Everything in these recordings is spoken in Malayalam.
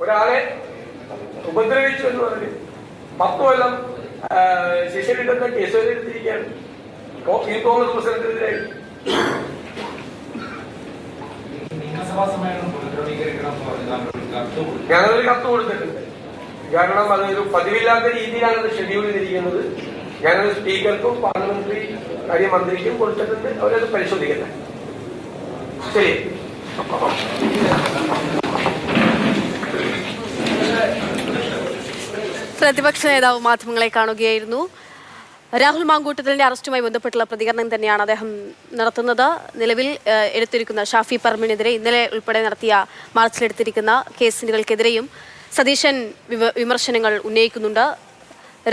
ഒരാളെ ഉപദ്രവിച്ചു എന്ന് പറഞ്ഞ് 10 കൊല്ലം ശിക്ഷ കിട്ടുന്ന കേസ് എടുത്തിരിക്കുകയാണ് ഈ കോൺഗ്രസ് പ്രസിഡന്റിനെതിരായി. ഞങ്ങളൊരു കത്ത് കൊടുത്തിട്ടുണ്ട്. കാരണം അതൊരു പതിവില്ലാത്ത രീതിയിലാണ് ഇത് ഷെഡ്യൂൾ ചെയ്തിരിക്കുന്നത്. ഞങ്ങൾ സ്പീക്കർക്കും പാർലമെന്ററി കാര്യമന്ത്രിക്കും കൊടുത്തിട്ടുണ്ട്. അവരത് പരിശോധിക്കട്ടെ. ശരി. പ്രതിപക്ഷ നേതാവ് മാധ്യമങ്ങളെ കാണുകയായിരുന്നു. രാഹുൽ മാങ്കൂട്ടത്തിലിന്റെ അറസ്റ്റുമായി ബന്ധപ്പെട്ടുള്ള പ്രതികരണം തന്നെയാണ് അദ്ദേഹം നടത്തുന്നത്. നിലവിൽ എടുത്തിരിക്കുന്ന ഷാഫി പറമ്പിനെതിരെ ഇന്നലെ ഉൾപ്പെടെ നടത്തിയ മാർച്ചിലെടുത്തിരിക്കുന്ന കേസുകൾക്കെതിരെയും സതീശൻ വിമർശനങ്ങൾ ഉന്നയിക്കുന്നുണ്ട്.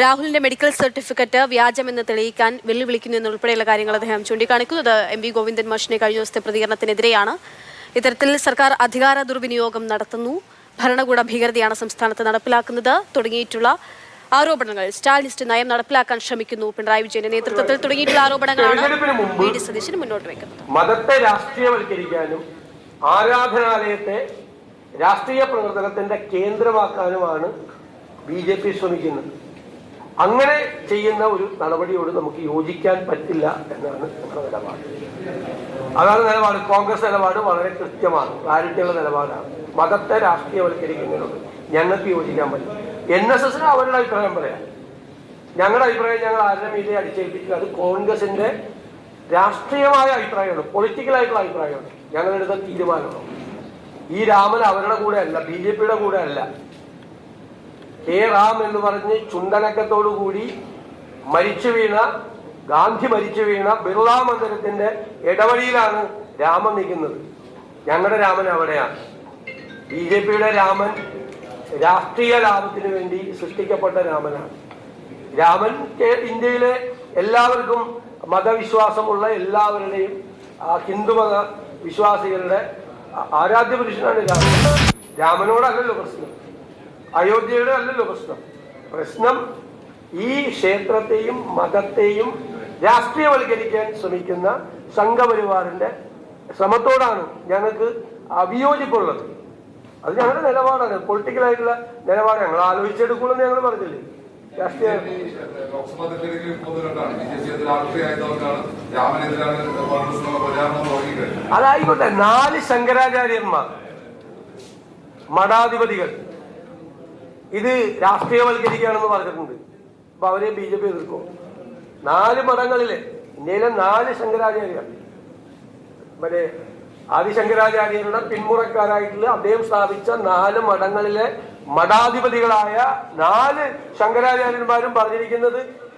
രാഹുലിന്റെ മെഡിക്കൽ സർട്ടിഫിക്കറ്റ് വ്യാജമെന്ന് തെളിയിക്കാൻ വെല്ലുവിളിക്കുന്നു എന്നുൾപ്പെടെയുള്ള കാര്യങ്ങൾ അദ്ദേഹം ചൂണ്ടിക്കാണിക്കുന്നത് എം.വി. ഗോവിന്ദൻ മാഷിന്റെ കഴിഞ്ഞ ദിവസത്തെ പ്രതികരണത്തിനെതിരെയാണ്. ഇത്തരത്തിൽ സർക്കാർ അധികാര ദുർവിനിയോഗം നടത്തുന്നു, ഭരണകൂട ഭീകരതയാണ് സംസ്ഥാനത്ത് നടപ്പിലാക്കുന്നത് തുടങ്ങിയിട്ടുള്ള ആരോപണങ്ങൾ, സ്റ്റാലിനിസ്റ്റ് നയം നടപ്പിലാക്കാൻ ശ്രമിക്കുന്നു പിണറായി വിജയന്റെ നേതൃത്വത്തിൽ തുടങ്ങിയിട്ടുള്ള ആരോപണങ്ങളാണ് വി.ഡി. സതീശൻ മുന്നോട്ട് വെക്കുന്നത്. മതത്തെ രാഷ്ട്രീയവൽക്കരിക്കാനും ആരാധനാലയത്തെ രാഷ്ട്രീയ പ്രവർത്തനത്തിന്റെ കേന്ദ്രമാക്കാനുമാണ് ബി.ജെ.പി. ശ്രമിക്കുന്നത്. അങ്ങനെ ചെയ്യുന്ന ഒരു നടപടിയോട് നമുക്ക് യോജിക്കാൻ പറ്റില്ല എന്നാണ് നമ്മുടെ നിലപാട്. അതാണ് നിലപാട്. കോൺഗ്രസ് നിലപാട് വളരെ കൃത്യമാണ്, ക്ലാരിറ്റിയുള്ള നിലപാടാണ്. മതത്തെ രാഷ്ട്രീയവൽക്കരിക്കുന്നതിനോട് ഞങ്ങൾക്ക് യോജിക്കാൻ പറ്റില്ല. NSSന് അവരുടെ അഭിപ്രായം പറയാം. ഞങ്ങളുടെ അഭിപ്രായം ഞങ്ങൾ ആരുടെ മീതെ അടിച്ചേൽപ്പിക്കുക. അത് കോൺഗ്രസിന്റെ രാഷ്ട്രീയമായ അഭിപ്രായമാണ്, പൊളിറ്റിക്കലായിട്ടുള്ള അഭിപ്രായമാണ്. ഞങ്ങളെടുത്ത തീരുമാനമാണ്. ഈ രാമൻ അവരുടെ കൂടെ അല്ല, ബി.ജെ.പിയുടെ കൂടെ അല്ല. റാം എന്ന് പറഞ്ഞ് ചുണ്ടനക്കത്തോടുകൂടി മരിച്ചു വീണ, ഗാന്ധി മരിച്ചു വീണ ബിർള മന്ദിരത്തിന്റെ ഇടവഴിയിലാണ് രാമൻ നിൽക്കുന്നത്. ഞങ്ങളുടെ രാമൻ അവിടെയാണ്. ബി.ജെ.പിയുടെ രാമൻ രാഷ്ട്രീയ ലാഭത്തിന് വേണ്ടി സൃഷ്ടിക്കപ്പെട്ട രാമനാണ്. രാമൻ ഇന്ത്യയിലെ എല്ലാവർക്കും മതവിശ്വാസമുള്ള എല്ലാവരുടെയും ഹിന്ദുമത വിശ്വാസികളുടെ ആരാധ്യ പുരുഷനാണ് രാമൻ. രാമനോടല്ലല്ലോ പ്രശ്നം, അയോധ്യയുടെ അല്ലല്ലോ പ്രശ്നം. പ്രശ്നം ഈ ക്ഷേത്രത്തെയും മതത്തെയും രാഷ്ട്രീയവൽക്കരിക്കാൻ ശ്രമിക്കുന്ന സംഘപരിവാറിന്റെ ശ്രമത്തോടാണ് ഞങ്ങൾക്ക് അവിയോജിപ്പുള്ളത്. അത് ഞങ്ങളുടെ നിലപാടാണ്, പൊളിറ്റിക്കലായിട്ടുള്ള നിലപാട്. ഞങ്ങൾ ആലോചിച്ചെടുക്കുള്ളൂ ഞങ്ങൾ പറഞ്ഞില്ലേ. രാഷ്ട്രീയ അതായിക്കോട്ടെ. 4 ശങ്കരാചാര്യന്മാർ, മഠാധിപതികൾ ഇത് രാഷ്ട്രീയവൽക്കരിക്കുകയാണെന്ന് പറഞ്ഞിട്ടുണ്ട്. അപ്പൊ അവരെ ബി.ജെ.പി. എതിർക്കും. 4 മഠങ്ങളിലെ ഇന്ത്യയിലെ 4 ശങ്കരാചാര്യർ, മറ്റേ ആദിശങ്കരാചാര്യരുടെ പിന്മുറക്കാരായിട്ടുള്ള അദ്ദേഹം സ്ഥാപിച്ച 4 മഠങ്ങളിലെ മഠാധിപതികളായ 4 ശങ്കരാചാര്യന്മാരും പറഞ്ഞിരിക്കുന്നത്